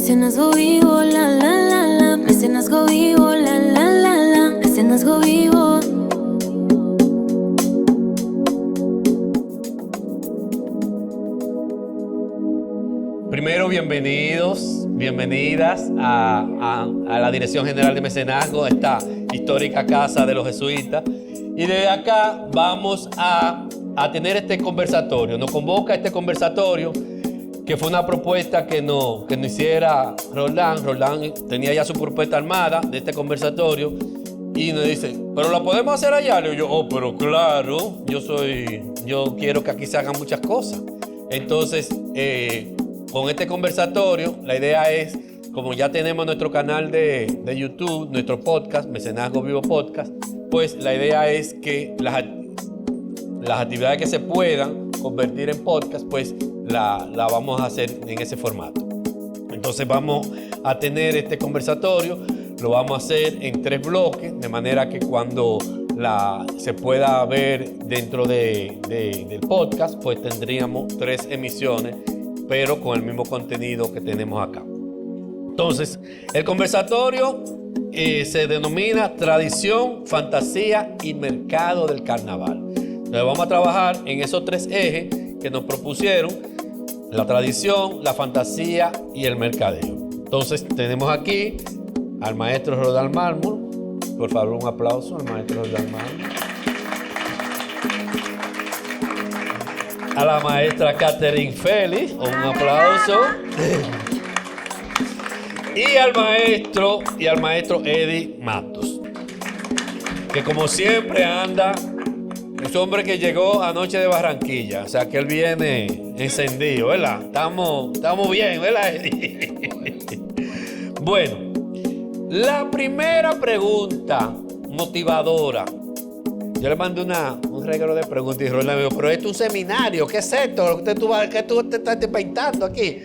Mecenazgo vivo, la la la la. Mecenazgo vivo, la la la la. Mecenazgo vivo. Primero, bienvenidas a la Dirección General de Mecenazgo, esta histórica casa de los jesuitas. Y desde acá vamos a tener este conversatorio. Nos convoca este conversatorio, que fue una propuesta que nos hiciera Roldán. Roldán tenía ya su propuesta armada de este conversatorio y nos dice, ¿pero la podemos hacer allá? Y yo, pero claro, yo quiero que aquí se hagan muchas cosas. Entonces, con este conversatorio, la idea es, como ya tenemos nuestro canal de YouTube, nuestro podcast, Mecenazgo Vivo Podcast, pues la idea es que las actividades que se puedan convertir en podcast, pues la vamos a hacer en ese formato. Entonces vamos a tener este conversatorio, lo vamos a hacer en 3 bloques, de manera que cuando se pueda ver dentro del podcast, pues tendríamos 3 emisiones, pero con el mismo contenido que tenemos acá. Entonces, el conversatorio se denomina Tradición, Fantasía y Mercado del Carnaval. Entonces vamos a trabajar en esos 3 ejes que nos propusieron: la tradición, la fantasía y el mercadeo. Entonces tenemos aquí al maestro Roldán Mármol. Por favor, un aplauso al maestro Roldán Mármol. A la maestra Catherine Félix, un aplauso. Y al maestro Eddie Matos, que como siempre anda, es hombre que llegó anoche de Barranquilla, o sea que él viene encendido, ¿verdad? Estamos bien, ¿verdad, Eddie? Bueno, la primera pregunta motivadora. Yo le mandé un regalo de preguntas y Roland me dijo, pero esto es un seminario, ¿qué es esto? ¿Qué tú te estás pintando aquí?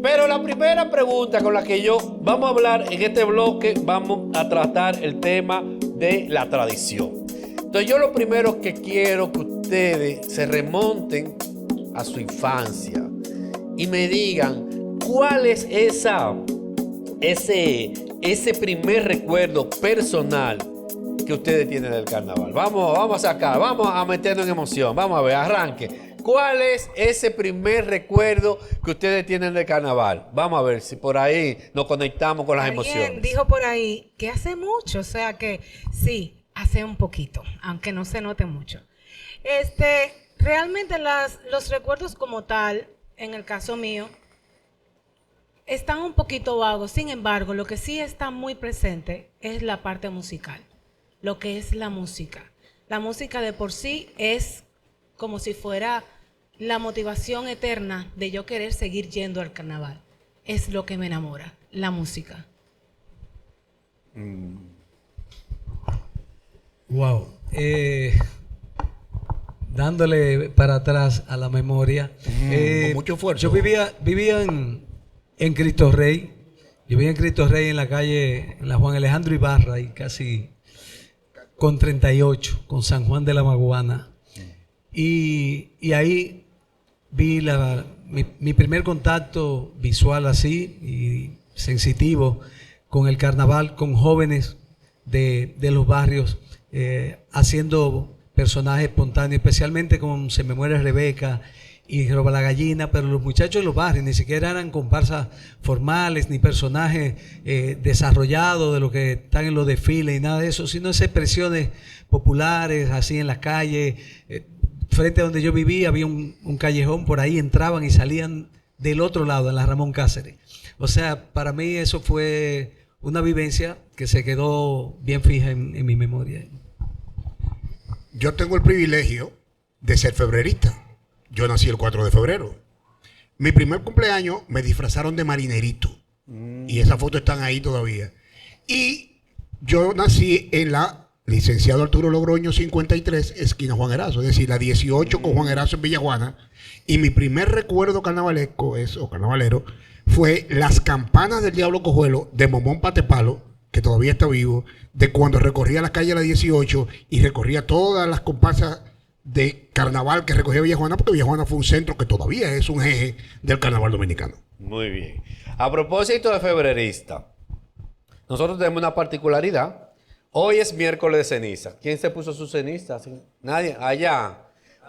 Pero la primera pregunta con la que vamos a hablar en este bloque, vamos a tratar el tema de la tradición. Entonces yo lo primero que quiero que ustedes se remonten a su infancia y me digan cuál es ese primer recuerdo personal que ustedes tienen del carnaval. Vamos a meternos en emoción. Vamos a ver, arranque. ¿Cuál es ese primer recuerdo que ustedes tienen del carnaval? Vamos a ver si por ahí nos conectamos con las emociones. Alguien dijo por ahí que hace mucho, o sea que sí, hace un poquito, aunque no se note mucho. Realmente los recuerdos como tal, en el caso mío, están un poquito vagos. Sin embargo, lo que sí está muy presente es la parte musical, lo que es la música. La música de por sí es como si fuera la motivación eterna de yo querer seguir yendo al carnaval. Es lo que me enamora, la música. Wow. Dándole para atrás a la memoria. Con mucho esfuerzo. Yo vivía en Cristo Rey. Yo vivía en Cristo Rey, en la calle, en la Juan Alejandro Ibarra, y casi con 38, con San Juan de la Maguana. Y ahí vi mi primer contacto visual así y sensitivo con el carnaval, con jóvenes de los barrios, haciendo personajes espontáneos, especialmente con Se me muere Rebeca y Roba la Gallina, pero los muchachos de los barrios ni siquiera eran comparsas formales ni personajes desarrollados de lo que están en los desfiles y nada de eso, sino esas expresiones populares así en las calles. Frente a donde yo vivía había un callejón, por ahí entraban y salían del otro lado, en la Ramón Cáceres. O sea, para mí eso fue una vivencia que se quedó bien fija en mi memoria. Yo tengo el privilegio de ser febrerista. Yo nací el 4 de febrero. Mi primer cumpleaños me disfrazaron de marinerito. Y esas fotos están ahí todavía. Y yo nací en la Licenciado Arturo Logroño 53, esquina Juan Erazo, es decir, la 18 con Juan Erazo en Villajuana. Y mi primer recuerdo carnavalesco carnavalero fue las campanas del Diablo Cojuelo de Momón Patepalo, que todavía está vivo, de cuando recorría la calle la 18 y recorría todas las comparsas de carnaval que recogía Villajuana, porque Villajuana fue un centro que todavía es un eje del carnaval dominicano. Muy bien. A propósito de febrerista, nosotros tenemos una particularidad. Hoy es miércoles de ceniza. ¿Quién se puso su ceniza? Nadie. Allá.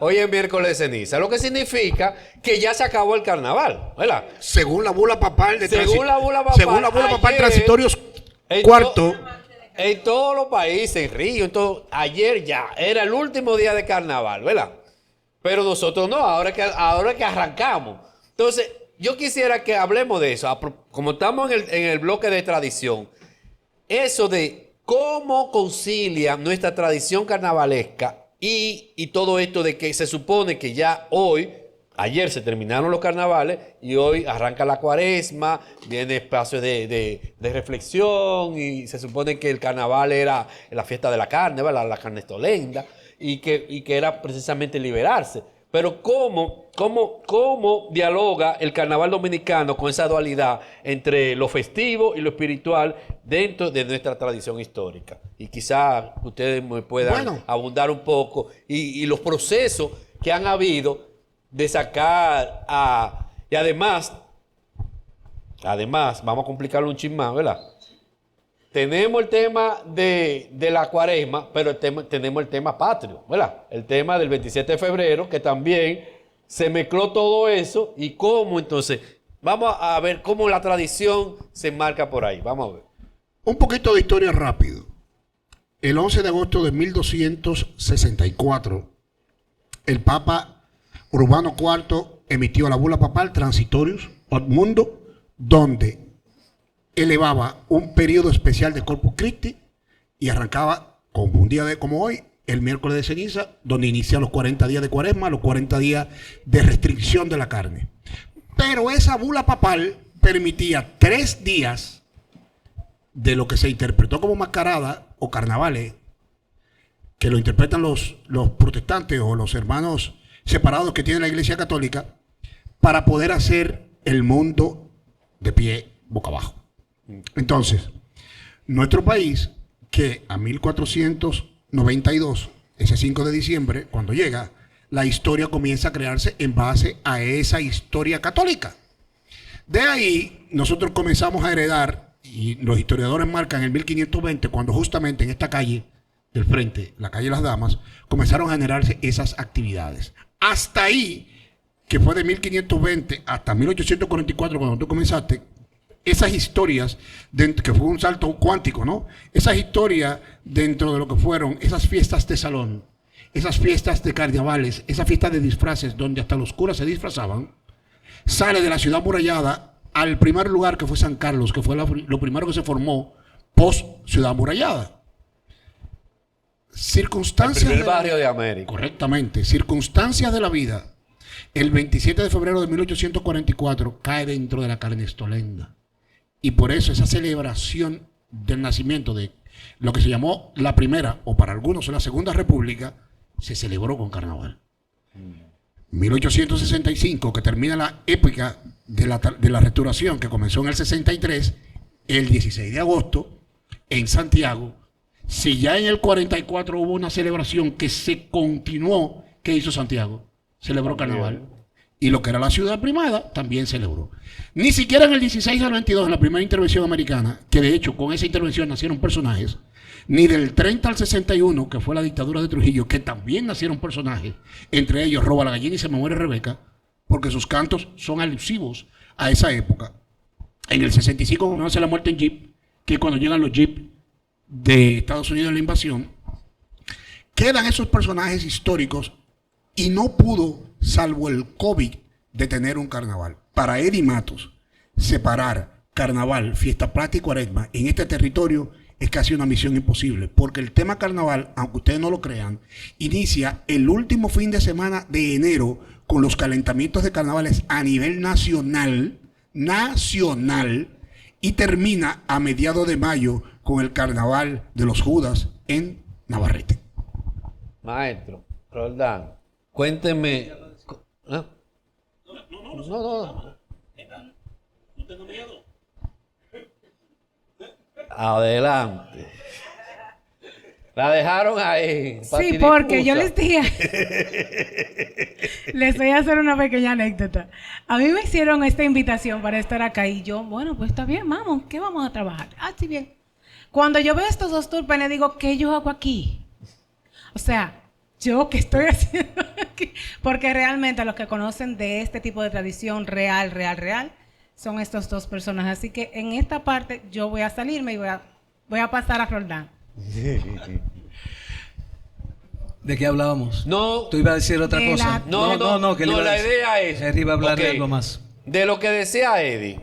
Hoy es miércoles de ceniza. Lo que significa que ya se acabó el carnaval, ¿verdad? Según la bula papal de Según la bula papal, ayer, transitorios en cuarto. En todos los países, en Río, ayer ya era el último día de carnaval, ¿verdad? Pero nosotros no, ahora que arrancamos. Entonces, yo quisiera que hablemos de eso. Como estamos en el bloque de tradición, eso de cómo concilia nuestra tradición carnavalesca y todo esto de que se supone que ya ayer se terminaron los carnavales y hoy arranca la cuaresma, viene espacio de reflexión y se supone que el carnaval era la fiesta de la carne, ¿verdad? La carne estolenda y que era precisamente liberarse. Pero ¿cómo dialoga el carnaval dominicano con esa dualidad entre lo festivo y lo espiritual dentro de nuestra tradición histórica? Y quizás ustedes me puedan abundar un poco y los procesos que han habido de sacar y además, vamos a complicarlo un chin más, ¿verdad? Tenemos el tema de la cuaresma, pero tenemos el tema patrio, ¿verdad? El tema del 27 de febrero, que también se mezcló todo eso y cómo entonces, vamos a ver cómo la tradición se enmarca por ahí, vamos a ver. Un poquito de historia rápido. El 11 de agosto de 1264, el Papa Urbano IV emitió la bula papal Transitorius ad Mundo, donde elevaba un periodo especial de Corpus Christi y arrancaba como un día como hoy, el miércoles de ceniza, donde inicia los 40 días de cuaresma, los 40 días de restricción de la carne. Pero esa bula papal permitía 3 días de lo que se interpretó como mascarada o carnavales, que lo interpretan los protestantes o los hermanos separados que tiene la Iglesia Católica, para poder hacer el mundo de pie boca abajo. Entonces, nuestro país, que a 1492, ese 5 de diciembre, cuando llega, la historia comienza a crearse en base a esa historia católica. De ahí, nosotros comenzamos a heredar, y los historiadores marcan en 1520, cuando justamente en esta calle del frente, la calle Las Damas, comenzaron a generarse esas actividades. Hasta ahí, que fue de 1520 hasta 1844, cuando tú comenzaste, esas historias, que fue un salto cuántico, ¿no? Esas historias dentro de lo que fueron esas fiestas de salón, esas fiestas de carnavales, esas fiestas de disfraces, donde hasta los curas se disfrazaban, sale de la ciudad amurallada al primer lugar que fue San Carlos, que fue lo primero que se formó post ciudad amurallada. Circunstancias. El primer barrio de América. Correctamente. Circunstancias de la vida. El 27 de febrero de 1844 cae dentro de la carnestolenda. Y por eso esa celebración del nacimiento de lo que se llamó la primera, o para algunos la segunda república, se celebró con carnaval. 1865, que termina la época de la restauración, que comenzó en el 63, el 16 de agosto, en Santiago. Si ya en el 44 hubo una celebración que se continuó, ¿qué hizo Santiago? Celebró carnaval. Y lo que era la ciudad primada también celebró. Ni siquiera en el 16 al 22, en la primera intervención americana, que de hecho con esa intervención nacieron personajes, ni del 30 al 61, que fue la dictadura de Trujillo, que también nacieron personajes, entre ellos Roba la gallina y se me muere Rebeca, porque sus cantos son alusivos a esa época. En el 65 conoce la muerte en Jeep, que cuando llegan los Jeep de Estados Unidos en la invasión, quedan esos personajes históricos y no pudo, salvo el COVID, detener un carnaval. Para Eddie Matos, separar carnaval, fiesta plata y cuaresma en este territorio es casi una misión imposible, porque el tema carnaval, aunque ustedes no lo crean, inicia el último fin de semana de enero con los calentamientos de carnavales a nivel nacional, y termina a mediados de mayo con el carnaval de los Judas en Navarrete. Maestro, Roldán, cuénteme. ¿Ah? No. No tengo miedo. Adelante. La dejaron ahí. Sí, porque yo les dije, les voy a hacer una pequeña anécdota. A mí me hicieron esta invitación para estar acá y yo, bueno, pues está bien, vamos, ¿qué vamos a trabajar? Ah, sí, bien. Cuando yo veo estos dos turpenes, digo, ¿qué yo hago aquí? O sea, ¿yo qué estoy haciendo aquí? Porque realmente los que conocen de este tipo de tradición real, son estos dos personas. Así que en esta parte yo voy a salirme y voy a pasar a Roldán. ¿De qué hablábamos? No. ¿Tú ibas a decir otra De cosa? No, que él iba a la decir. idea es... Él iba a hablar de Ok, algo más. De lo que decía Eddie,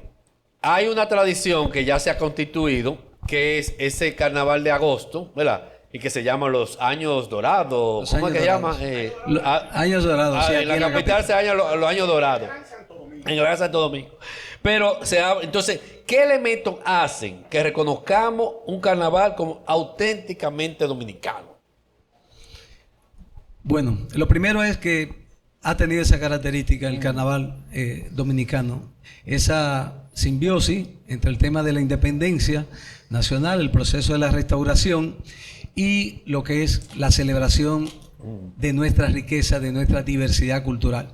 hay una tradición que ya se ha constituido, que es ese carnaval de agosto, ¿verdad? Y que se llama los Años Dorados. ¿Cómo es que se llama? Años Dorados. Sí, en aquí la capital se llaman los Años Dorados. En el Gran Santo Domingo. Pero, entonces, ¿qué elementos hacen que reconozcamos un carnaval como auténticamente dominicano? Bueno, lo primero es que ha tenido esa característica el carnaval dominicano, esa simbiosis entre el tema de la independencia nacional, el proceso de la restauración y lo que es la celebración de nuestra riqueza, de nuestra diversidad cultural.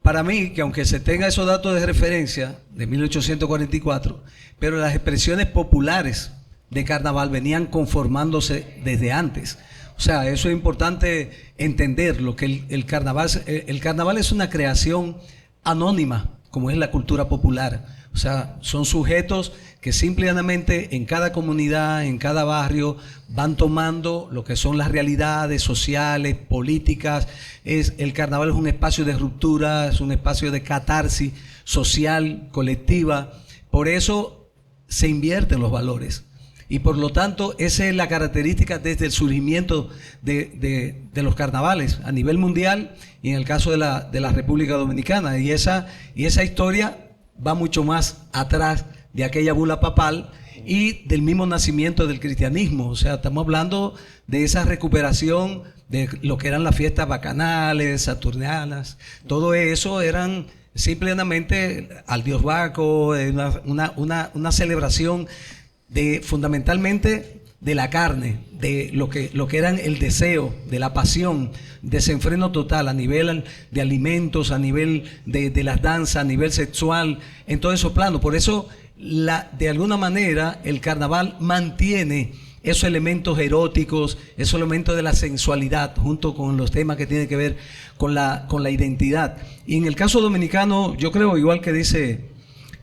Para mí, que aunque se tenga esos datos de referencia de 1844, pero las expresiones populares de carnaval venían conformándose desde antes. O sea, eso es importante entenderlo, que el carnaval es una creación anónima, como es la cultura popular. O sea, son sujetos que simplemente en cada comunidad, en cada barrio, van tomando lo que son las realidades sociales, políticas. El carnaval es un espacio de ruptura, es un espacio de catarsis social, colectiva. Por eso se invierten los valores. Y por lo tanto, esa es la característica desde el surgimiento de los carnavales a nivel mundial y en el caso de la República Dominicana. Y esa historia va mucho más atrás de aquella bula papal y del mismo nacimiento del cristianismo. O sea, estamos hablando de esa recuperación de lo que eran las fiestas bacanales, saturnianas. Todo eso eran simplemente al dios Baco, una celebración fundamentalmente de la carne, de lo que eran el deseo, de la pasión, desenfreno total a nivel de alimentos, a nivel de las danzas, a nivel sexual, en todos esos planos. Por eso, de alguna manera, el carnaval mantiene esos elementos eróticos, esos elementos de la sensualidad, junto con los temas que tienen que ver con la identidad. Y en el caso dominicano, yo creo, igual que dice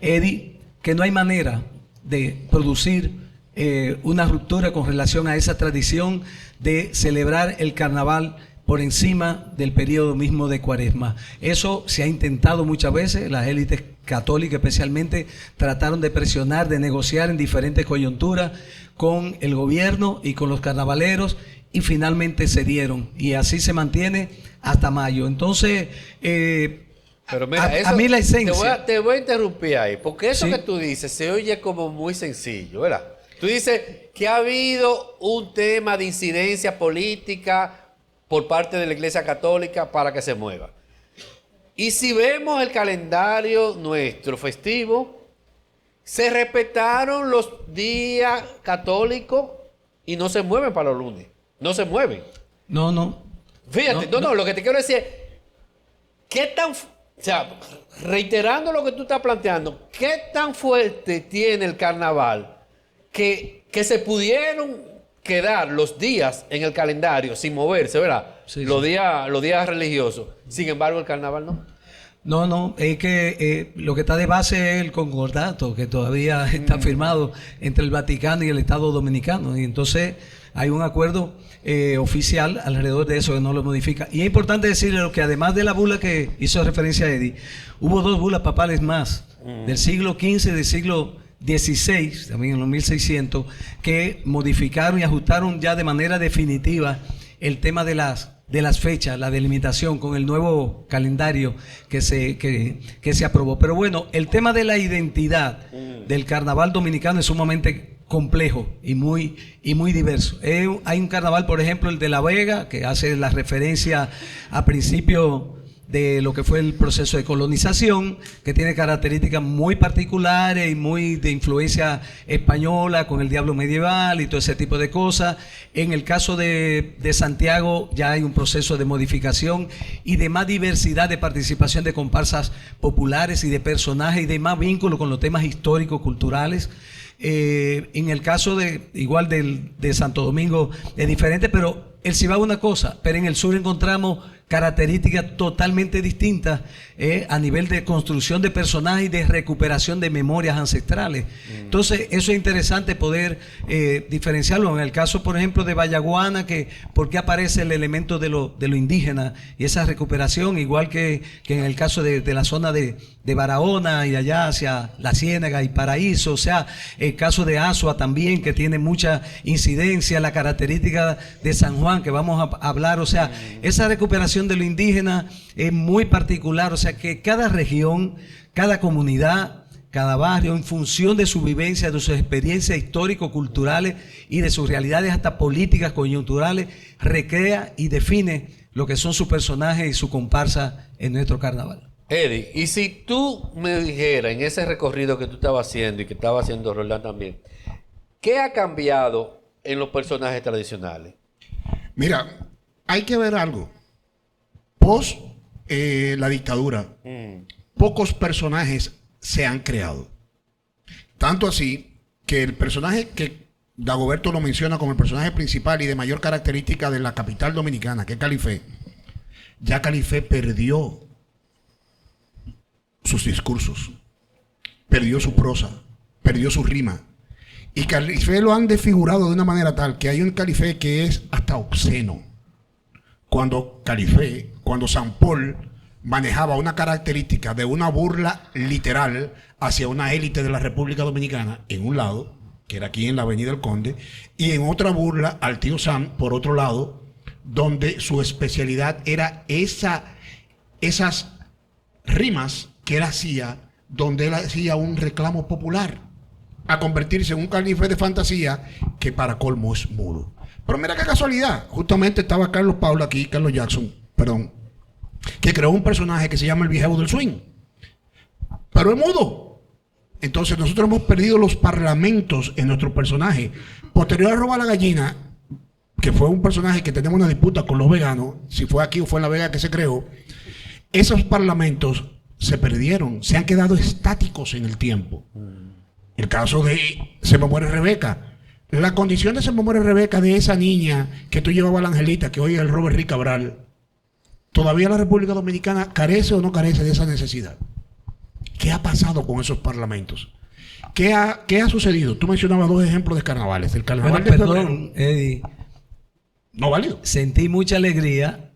Eddie, que no hay manera de producir una ruptura con relación a esa tradición de celebrar el carnaval por encima del periodo mismo de Cuaresma. Eso se ha intentado muchas veces, las élites católicas especialmente trataron de presionar, de negociar en diferentes coyunturas con el gobierno y con los carnavaleros y finalmente cedieron y así se mantiene hasta mayo. Entonces, pero mira, a mí la esencia... Te voy a interrumpir ahí, porque eso ¿Sí? que tú dices se oye como muy sencillo, ¿verdad? Tú dices que ha habido un tema de incidencia política por parte de la Iglesia Católica para que se mueva. Y si vemos el calendario nuestro festivo, se respetaron los días católicos y no se mueven para los lunes. No se mueven. No. Fíjate, no, lo que te quiero decir es, ¿qué tan... O sea, reiterando lo que tú estás planteando, ¿qué tan fuerte tiene el carnaval que se pudieron quedar los días en el calendario sin moverse, ¿verdad? Sí, los días religiosos. Sin embargo, el carnaval no. No, es que lo que está de base es el concordato que todavía está firmado entre el Vaticano y el Estado Dominicano. Y entonces hay un acuerdo oficial alrededor de eso que no lo modifica. Y es importante decirle que además de la bula que hizo referencia a Eddie, hubo dos bulas papales más del siglo XV y del siglo XVI, también en los 1600, que modificaron y ajustaron ya de manera definitiva el tema de las fechas, la delimitación con el nuevo calendario que se aprobó. Pero bueno, el tema de la identidad del carnaval dominicano es sumamente complejo y muy diverso. Hay un carnaval, por ejemplo, el de La Vega, que hace la referencia a principios de lo que fue el proceso de colonización, que tiene características muy particulares y muy de influencia española, con el diablo medieval y todo ese tipo de cosas. En el caso de Santiago ya hay un proceso de modificación y de más diversidad de participación de comparsas populares y de personajes y de más vínculo con los temas históricos, culturales. En el caso de Santo Domingo es diferente, pero el Cibao es una cosa, pero en el sur encontramos características totalmente distintas a nivel de construcción de personajes y de recuperación de memorias ancestrales. Entonces, eso es interesante poder diferenciarlo. En el caso, por ejemplo, de Vallaguana, que por qué aparece el elemento de lo indígena y esa recuperación, igual que en el caso de la zona de Barahona y allá hacia La Ciénaga y Paraíso, o sea, el caso de Azua también, que tiene mucha incidencia, la característica de San Juan, que vamos a hablar, o sea, esa recuperación de lo indígena es muy particular, o sea que cada región, cada comunidad, cada barrio, en función de su vivencia, de sus experiencias histórico-culturales y de sus realidades hasta políticas coyunturales, recrea y define lo que son sus personajes y su comparsa en nuestro carnaval. Eddie, y si tú me dijeras en ese recorrido que tú estabas haciendo y que estaba haciendo Roland también, ¿qué ha cambiado en los personajes tradicionales? Mira, hay que ver algo. Post la dictadura, pocos personajes se han creado. Tanto así que el personaje que Dagoberto lo menciona como el personaje principal y de mayor característica de la capital dominicana, que es Califé, ya Califé perdió sus discursos, perdió su prosa, perdió su rima. Y Califé lo han desfigurado de una manera tal que hay un Califé que es hasta obsceno. Cuando San Paul manejaba una característica de una burla literal hacia una élite de la República Dominicana, en un lado, que era aquí en la Avenida del Conde, y en otra burla al tío Sam, por otro lado, donde su especialidad era esas rimas que él hacía, donde él hacía un reclamo popular, a convertirse en un Califé de fantasía que para colmo es mudo. Pero mira qué casualidad, justamente estaba Carlos Jackson, que creó un personaje que se llama el Viejo del Swing, pero es mudo. Entonces nosotros hemos perdido los parlamentos en nuestro personaje. Posterior a Roba la Gallina, que fue un personaje que tenemos una disputa con los veganos, si fue aquí o fue en La Vega que se creó, esos parlamentos se perdieron, se han quedado estáticos en el tiempo. El caso de Se me muere Rebeca. La condición de Se me muere Rebeca, de esa niña que tú llevabas a la Angelita, que hoy es el Robert Rick Cabral, todavía la República Dominicana carece o no carece de esa necesidad. ¿Qué ha pasado con esos parlamentos? ¿Qué ha sucedido? Tú mencionabas dos ejemplos de carnavales. El carnaval de Perdón, Eddie. No válido. Sentí mucha alegría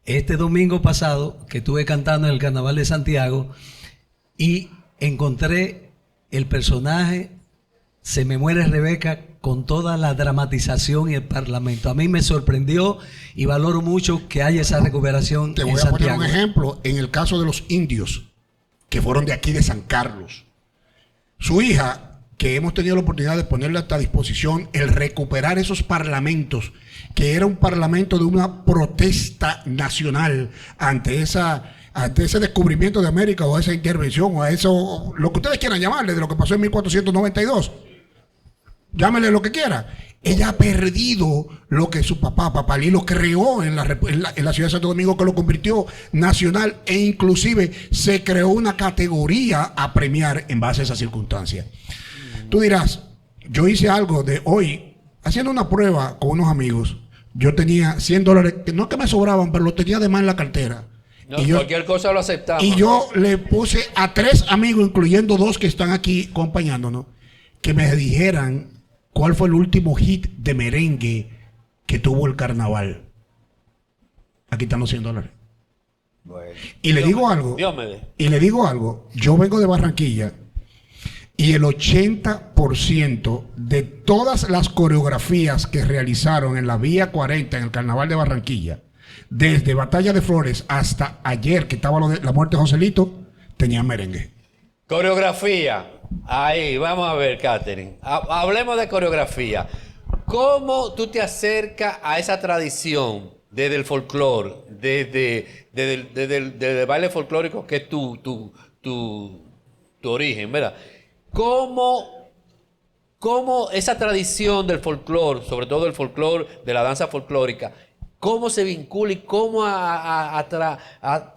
este domingo pasado que estuve cantando en el Carnaval de Santiago y encontré el personaje Se me muere Rebeca con toda la dramatización y el parlamento. A mí me sorprendió y valoro mucho que haya esa recuperación. Te voy a poner un ejemplo. En el caso de los indios, que fueron de aquí de San Carlos, su hija, que hemos tenido la oportunidad de ponerle a disposición, el recuperar esos parlamentos, que era un parlamento de una protesta nacional ante ese descubrimiento de América, o esa intervención, o a eso, lo que ustedes quieran llamarle, de lo que pasó en 1492. Llámele lo que quiera. Ella ha perdido lo que su papá Lilo creó en la ciudad de Santo Domingo, que lo convirtió nacional, e inclusive se creó una categoría a premiar en base a esa circunstancia. Tú dirás, yo hice algo de hoy, haciendo una prueba con unos amigos. Yo tenía $100, que no es que me sobraban, pero lo tenía de más en la cartera. No, cualquier cosa lo aceptamos. Y yo le puse a 3 amigos, incluyendo 2 que están aquí acompañándonos, que me dijeran cuál fue el último hit de merengue que tuvo el carnaval. Aquí están los $100. Bueno. Y le digo algo. Yo vengo de Barranquilla y el 80% de todas las coreografías que realizaron en la Vía 40 en el Carnaval de Barranquilla, desde Batalla de Flores hasta ayer, que estaba la muerte de Joselito, tenían merengue. Coreografía. Ahí, vamos a ver, Catherine. Hablemos de coreografía. ¿Cómo tú te acercas a esa tradición desde el folclore, desde el baile folclórico que es tu origen, ¿verdad? ¿Cómo esa tradición del folclore, sobre todo el folclore, de la danza folclórica, cómo se vincula y cómo ha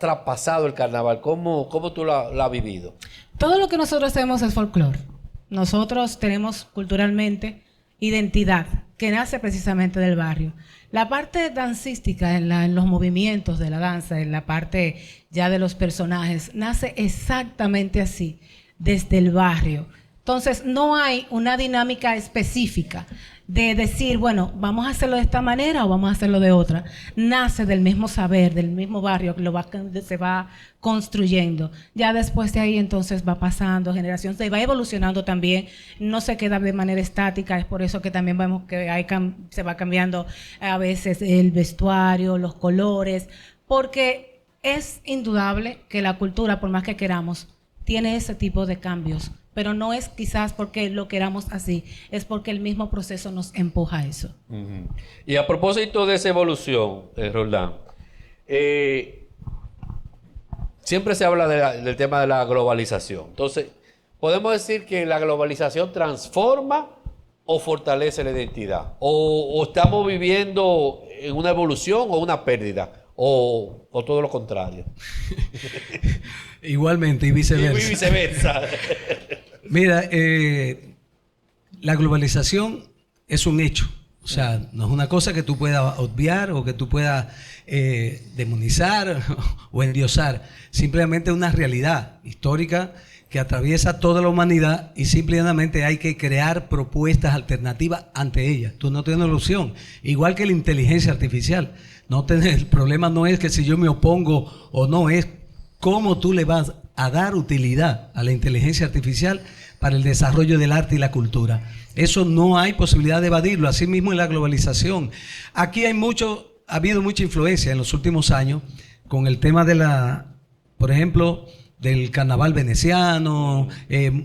traspasado el carnaval? ¿Cómo tú la has vivido? Todo lo que nosotros hacemos es folclore. Nosotros tenemos culturalmente identidad que nace precisamente del barrio. La parte dancística en los movimientos de la danza, en la parte ya de los personajes, nace exactamente así, desde el barrio. Entonces no hay una dinámica específica de decir, bueno, vamos a hacerlo de esta manera o vamos a hacerlo de otra. Nace del mismo saber, del mismo barrio, que se va construyendo. Ya después de ahí entonces va pasando generación, se va evolucionando también, no se queda de manera estática, es por eso que también vemos que se va cambiando a veces el vestuario, los colores, porque es indudable que la cultura, por más que queramos, tiene ese tipo de cambios. Pero no es quizás porque lo queramos así, es porque el mismo proceso nos empuja a eso. Uh-huh. Y a propósito de esa evolución, Roldán, siempre se habla del tema de la globalización. Entonces, ¿podemos decir que la globalización transforma o fortalece la identidad? ¿O estamos viviendo en una evolución o una pérdida? ¿O todo lo contrario? Igualmente y viceversa. Y viceversa. Mira, la globalización es un hecho. O sea, no es una cosa que tú puedas obviar o que tú puedas demonizar o endiosar. Simplemente una realidad histórica que atraviesa toda la humanidad y simplemente hay que crear propuestas alternativas ante ella. Tú no tienes opción. Igual que la inteligencia artificial. El problema no es que si yo me opongo o no, es cómo tú le vas a dar utilidad a la inteligencia artificial para el desarrollo del arte y la cultura. Eso no hay posibilidad de evadirlo. Así mismo en la globalización. Aquí ha habido mucha influencia en los últimos años con el tema por ejemplo, del carnaval veneciano,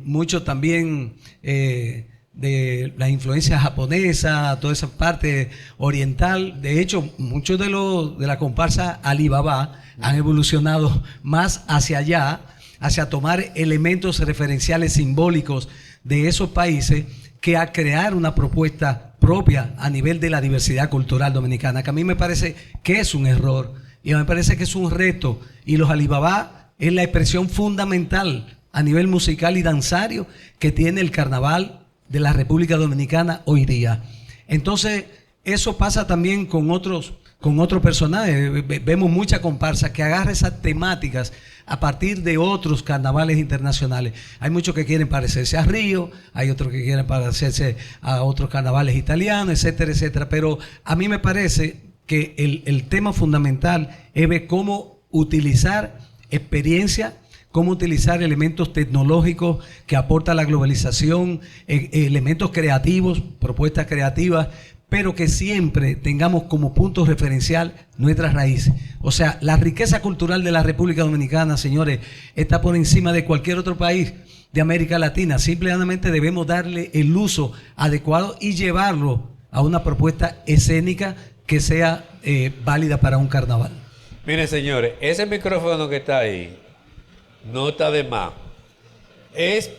mucho también de la influencia japonesa, toda esa parte oriental. De hecho, muchos de la comparsa Alibaba han evolucionado más hacia allá, hacia tomar elementos referenciales simbólicos de esos países que a crear una propuesta propia a nivel de la diversidad cultural dominicana, que a mí me parece que es un error y me parece que es un reto. Y los Alibaba es la expresión fundamental a nivel musical y danzario que tiene el carnaval de la República Dominicana hoy día. Entonces, eso pasa también con otros personajes. Vemos muchas comparsas que agarran esas temáticas a partir de otros carnavales internacionales. Hay muchos que quieren parecerse a Río, hay otros que quieren parecerse a otros carnavales italianos, etcétera, etcétera. Pero a mí me parece que el tema fundamental es ver cómo utilizar experiencia, cómo utilizar elementos tecnológicos que aporta la globalización, elementos creativos, propuestas creativas, pero que siempre tengamos como punto referencial nuestras raíces. O sea, la riqueza cultural de la República Dominicana, señores, está por encima de cualquier otro país de América Latina. Simplemente debemos darle el uso adecuado y llevarlo a una propuesta escénica que sea válida para un carnaval. Miren, señores, ese micrófono que está ahí no está de más. Es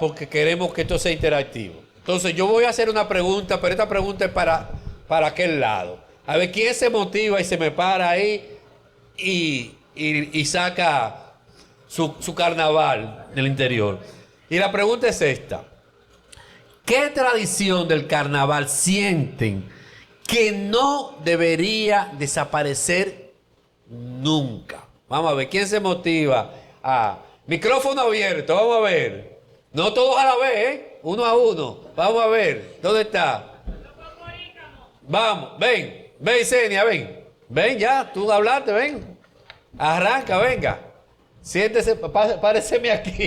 porque queremos que esto sea interactivo. Entonces yo voy a hacer una pregunta, pero esta pregunta es para aquel lado. A ver quién se motiva y se me para ahí y saca su carnaval del interior. Y la pregunta es esta. ¿Qué tradición del carnaval sienten que no debería desaparecer nunca? Vamos a ver, ¿quién se motiva? Micrófono abierto, vamos a ver. No todos a la vez, uno a uno. Vamos a ver, ¿dónde está? Vamos, ven, Senia, ven. Ven ya, tú hablaste, ven. Arranca, venga. Siéntese, páreseme aquí.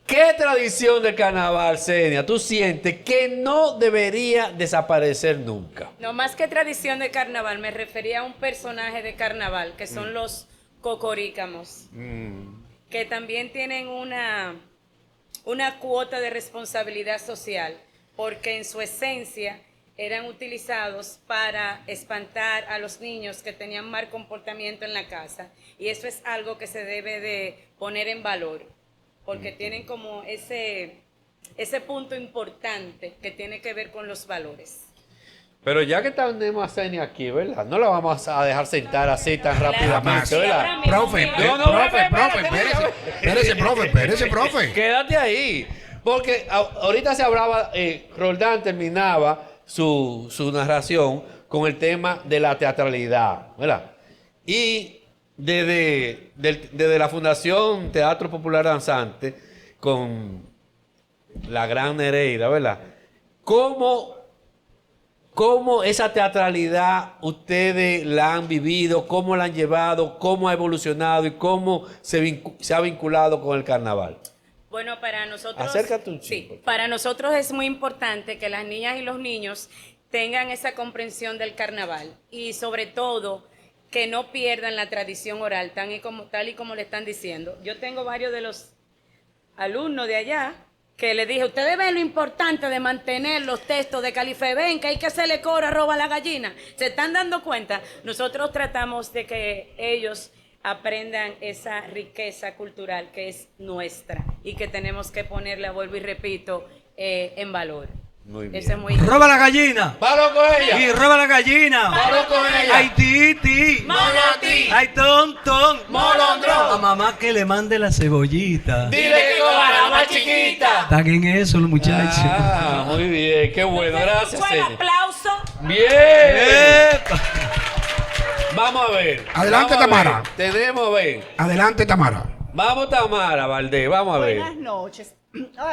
¿Qué tradición del carnaval, Senia, tú sientes que no debería desaparecer nunca? No, más que tradición de carnaval, me refería a un personaje de carnaval, que son los cocorícamos, que también tienen una cuota de responsabilidad social, porque en su esencia eran utilizados para espantar a los niños que tenían mal comportamiento en la casa. Y eso es algo que se debe de poner en valor, porque tienen como ese punto importante que tiene que ver con los valores. Pero ya que tenemos a Zeni aquí, ¿verdad? No la vamos a dejar sentar así tan rápidamente, ¿verdad? Profe, espérese, profe. Quédate ahí. Porque ahorita se hablaba, Roldán terminaba su narración con el tema de la teatralidad, ¿verdad? Y desde la Fundación Teatro Popular Danzante, con la gran Nereida, ¿verdad? ¿Cómo esa teatralidad ustedes la han vivido, cómo la han llevado, cómo ha evolucionado y cómo se ha vinculado con el carnaval? Bueno, para nosotros, Acércate un chico. sí, para nosotros es muy importante que las niñas y los niños tengan esa comprensión del carnaval y sobre todo que no pierdan la tradición oral, tal y como le están diciendo. Yo tengo varios de los alumnos de allá que les dije, ustedes ven lo importante de mantener los textos de Califebén, que hay que hacerle coro a roba la gallina. ¿Se están dando cuenta? Nosotros tratamos de que ellos aprendan esa riqueza cultural que es nuestra y que tenemos que ponerla, vuelvo y repito, en valor. Muy bien. Eso es muy ¡Roba la gallina! ¡Paro con ella! ¡Y roba la gallina! ¡Paro con ella! ¡Ay, titi! ¡Moloti! ¡Ay, ton! ¡Molondrón! A mamá que le mande la cebollita. ¡Dile que coja la más chiquita! Están en eso los muchachos. Ah, muy bien, qué bueno, gracias, ¿Fue el Zeni. aplauso? ¡Bien! ¡Epa! Vamos a ver. Adelante, vamos a ver. Tamara. Tenemos a ver. Adelante, Tamara. Vamos, Tamara Valdés, vamos a ver. Buenas noches.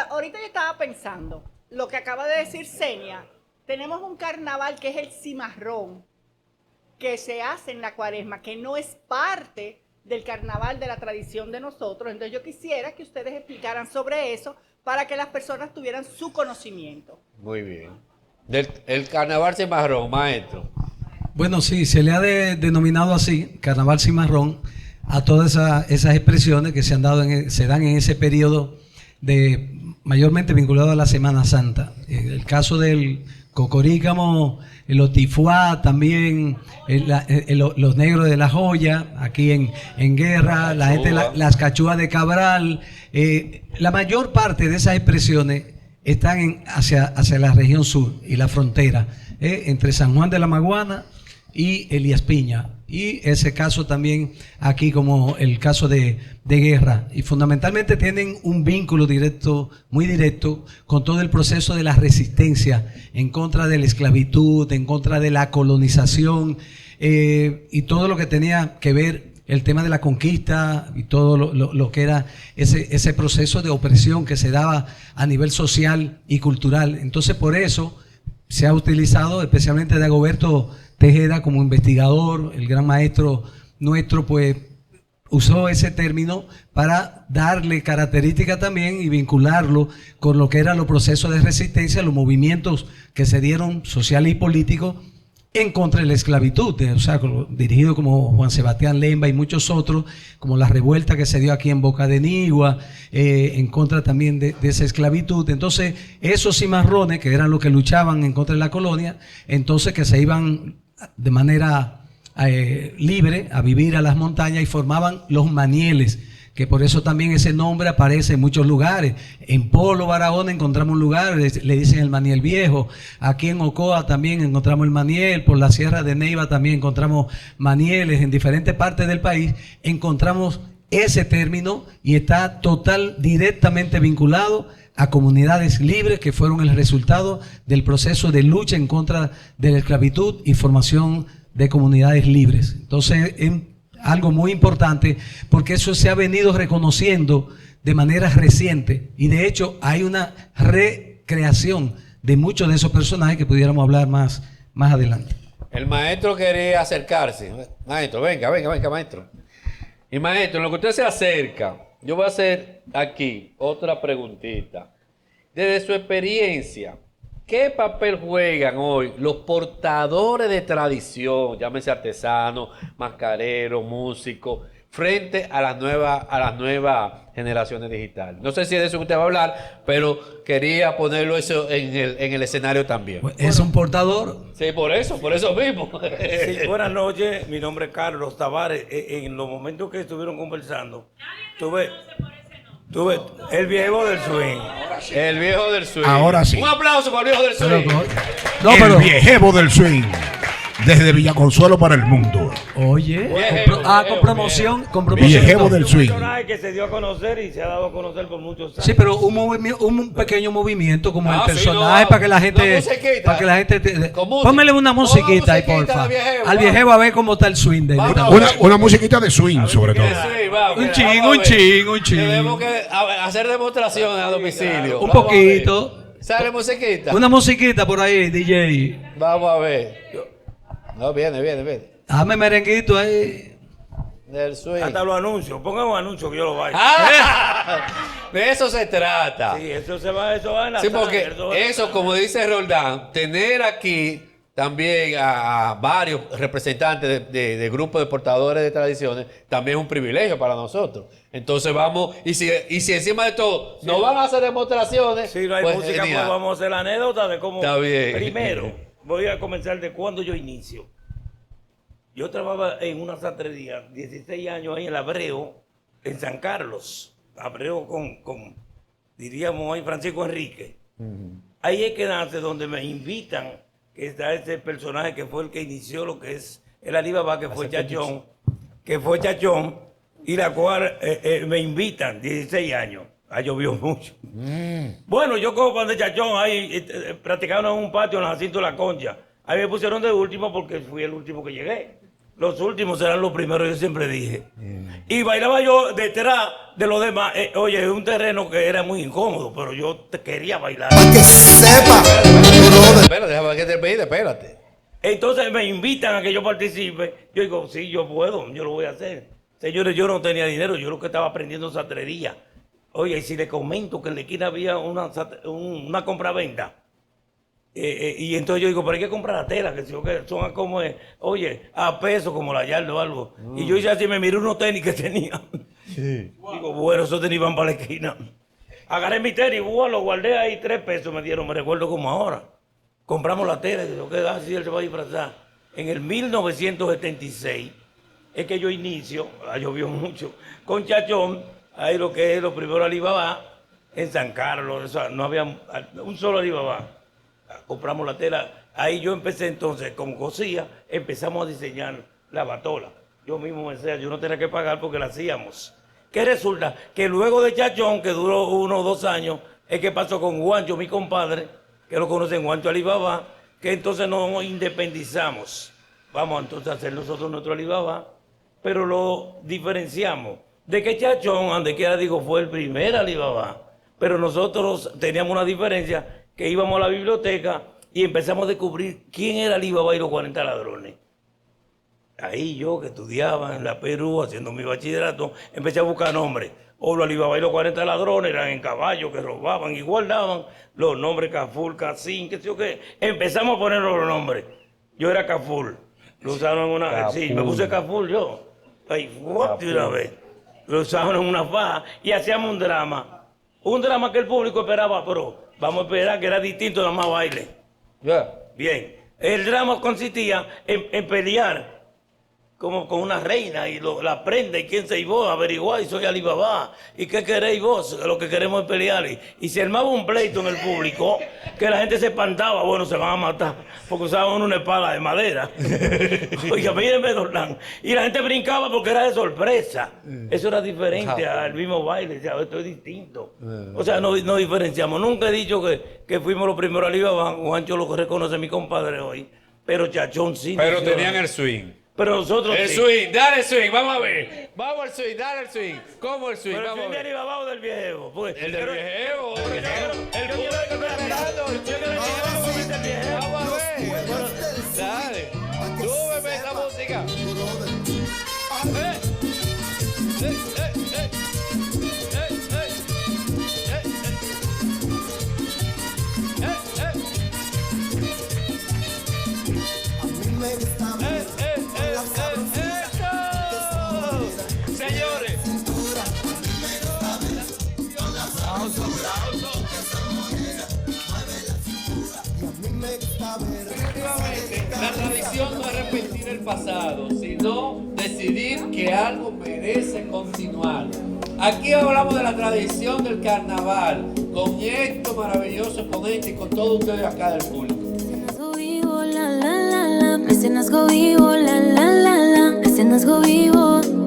Ahorita yo estaba pensando, lo que acaba de decir Zenia, tenemos un carnaval que es el cimarrón, que se hace en la cuaresma, que no es parte del carnaval de la tradición de nosotros. Entonces yo quisiera que ustedes explicaran sobre eso para que las personas tuvieran su conocimiento. Muy bien. El carnaval cimarrón, maestro. Bueno, sí, se le ha denominado así, carnaval cimarrón, a todas esas expresiones que se han dado se dan en ese periodo mayormente vinculado a la Semana Santa. El caso del cocorícamo, el otifuá, también los negros de la joya, aquí en Guerra, la gente, las cachúas de Cabral. La mayor parte de esas expresiones están hacia la región sur y la frontera, entre San Juan de la Maguana y Elías Piña, y ese caso también aquí como el caso de Guerra, y fundamentalmente tienen un vínculo directo, muy directo, con todo el proceso de la resistencia en contra de la esclavitud, en contra de la colonización, y todo lo que tenía que ver el tema de la conquista y todo lo que era ese proceso de opresión que se daba a nivel social y cultural. Entonces por eso se ha utilizado especialmente de Dagoberto Tejeda como investigador, el gran maestro nuestro, pues usó ese término para darle característica también y vincularlo con lo que eran los procesos de resistencia, los movimientos que se dieron sociales y políticos en contra de la esclavitud, o sea, dirigido como Juan Sebastián Lemba y muchos otros, como la revuelta que se dio aquí en Boca de Nigua, en contra también de esa esclavitud. Entonces, esos cimarrones, que eran los que luchaban en contra de la colonia, entonces que se iban de manera libre a vivir a las montañas y formaban los manieles, que por eso también ese nombre aparece en muchos lugares. En Polo, Barahona encontramos un lugar, le dicen el Maniel Viejo. Aquí en Ocoa también encontramos el Maniel. Por la Sierra de Neiva también encontramos manieles. En diferentes partes del país encontramos ese término y está directamente vinculado a comunidades libres que fueron el resultado del proceso de lucha en contra de la esclavitud y formación de comunidades libres. Entonces, algo muy importante, porque eso se ha venido reconociendo de manera reciente, y de hecho hay una recreación de muchos de esos personajes que pudiéramos hablar más adelante. El maestro quería acercarse. Maestro, venga, maestro. Y maestro, en lo que usted se acerca, yo voy a hacer aquí otra preguntita. Desde su experiencia, ¿qué papel juegan hoy los portadores de tradición, llámese artesanos, mascareros, músicos, frente a las nuevas generaciones digitales. No sé si es de eso que usted va a hablar, pero quería ponerlo eso en el escenario también. Es un portador. Sí, por eso mismo. Sí, buenas noches, mi nombre es Carlos Tavares. En los momentos que estuvieron conversando, tuve el viejo del swing. El viejo del swing. Ahora sí. Un aplauso para el viejo del swing. El viejevo del swing. Desde Villaconsuelo para el mundo. Oye, Viejevo, con promoción. Viejevo del Un swing. personaje que se dio a conocer y se ha dado a conocer por muchos años. Sí, pero un pequeño movimiento como el sí, personaje no, para que la gente, una musiquita. Con música. póngale una musiquita ahí, musiquita porfa. al viejevo, Al viejevo a ver cómo está el swing de él. Vamos. Una musiquita de swing, sobre todo. Sí, vamos, Un mira, chin, vamos a un ver. chin, un chin. Tenemos que hacer demostraciones a domicilio. Un Vamos a ver. poquito. Sale musiquita. Una musiquita por ahí, DJ. Vamos a ver. No, viene. Dame merenguito ahí. Del swing. Hasta los anuncios. Pongan un anuncio que yo lo bailo. De eso se trata. Sí, eso va en la Sí, porque sangre, va en la eso, sangre. como dice Roldán, tener aquí también a varios representantes de grupos de portadores de tradiciones también es un privilegio para nosotros. Entonces vamos, y si encima de todo nos van a hacer demostraciones, Si no hay pues, música, genial. pues vamos a hacer la anécdota de cómo. Está bien. Primero, voy a comenzar de cuando yo inicio. Yo trabajaba en una sastrería, 16 años ahí en el Abreu, en San Carlos. Abreu con diríamos ahí, Francisco Enrique. Ahí es que nace donde me invitan, que está ese personaje que fue el que inició lo que es el Alibaba, que fue Chachón, y la cual me invitan, 16 años. Ah, llovió mucho. Bueno, yo como pan de Chachón, ahí practicaban en un patio en la Jacinto de la Concha. Ahí me pusieron de último porque fui el último que llegué. Los últimos serán los primeros, yo siempre dije. Y bailaba yo detrás de los demás. Oye, es un terreno que era muy incómodo, pero yo quería bailar. Espérate, déjame que termine, espérate. Entonces me invitan a que yo participe. Yo digo, sí, yo puedo, yo lo voy a hacer. Señores, yo no tenía dinero, yo lo que estaba aprendiendo sastrería. Oye, y si le comento que en la esquina había una compraventa. Y entonces yo digo, pero hay que comprar la tela, que son como, oye, a peso como la yarda o algo. Y yo hice así, me miré unos tenis que tenía. Digo, bueno, esos tenis van para la esquina. Agarré mi tenis, lo guardé ahí, 3 pesos me dieron, me recuerdo como ahora. Compramos la tela, y yo, ¿qué así él se va a disfrazar? En el 1976 es que yo inicio, llovió mucho, con Chachón, ahí lo que es lo primero Alibaba, en San Carlos, o sea, no había un solo Alibaba. Compramos la tela, ahí yo empecé entonces, como cosía, empezamos a diseñar la batola. Yo mismo me decía, yo no tenía que pagar porque la hacíamos. ¿Qué resulta? Que luego de Chachón, que duró 1 o 2 años, es que pasó con Juancho, mi compadre, que lo conocen, Juancho Alibaba, que entonces nos independizamos. Vamos entonces a hacer nosotros nuestro Alibaba, pero lo diferenciamos. De que Chachón, donde quiera digo, fue el primer Alibaba, pero nosotros teníamos una diferencia, que íbamos a la biblioteca y empezamos a descubrir quién era Alibaba y los 40 ladrones. Ahí yo, que estudiaba en la Perú, haciendo mi bachillerato, empecé a buscar nombres. O los Alibaba y los 40 ladrones eran en caballo que robaban y guardaban los nombres Caful, Casín, qué sé yo qué. Empezamos a poner los nombres. Yo era Caful. Lo usaron en una... Caful. Sí, me puse Caful yo. Ahí, de una vez. Lo usaban en una faja y hacíamos un drama. Un drama que el público esperaba, pero vamos a esperar que era distinto, nada más baile. Bien. El drama consistía en pelear como con una reina y la prenda y quién se vos, averiguar y soy Alibaba. ¿Y qué queréis vos? Lo que queremos es pelear. Y se armaba un pleito en el público que la gente se espantaba. Bueno, se van a matar porque usaban una espada de madera. Oiga, mírenme, Dorlán. Y la gente brincaba porque era de sorpresa. Eso era diferente al mismo baile. Ya, esto es distinto. O sea, no diferenciamos. Nunca he dicho que fuimos los primeros Alibaba. Juancho lo reconoce mi compadre hoy. Pero Chachón sí. Pero tenían el swing. Pero nosotros El sí. swing, dale el swing, vamos a ver. Vamos al swing, dale el swing. ¿Cómo el swing? Pero el Vamos a swing de ver. Alibaba o del viejo. Pues, El del viejo. Yo quiero esperando. Vamos a ver. Dale. Súbeme esa música. La tradición no es repetir el pasado, sino decidir que algo merece continuar. Aquí hablamos de la tradición del carnaval, con estos maravillosos ponentes y con todos ustedes acá del público. Mecenazgo vivo, la la la la. Mecenazgo vivo, la la la la. Mecenazgo vivo.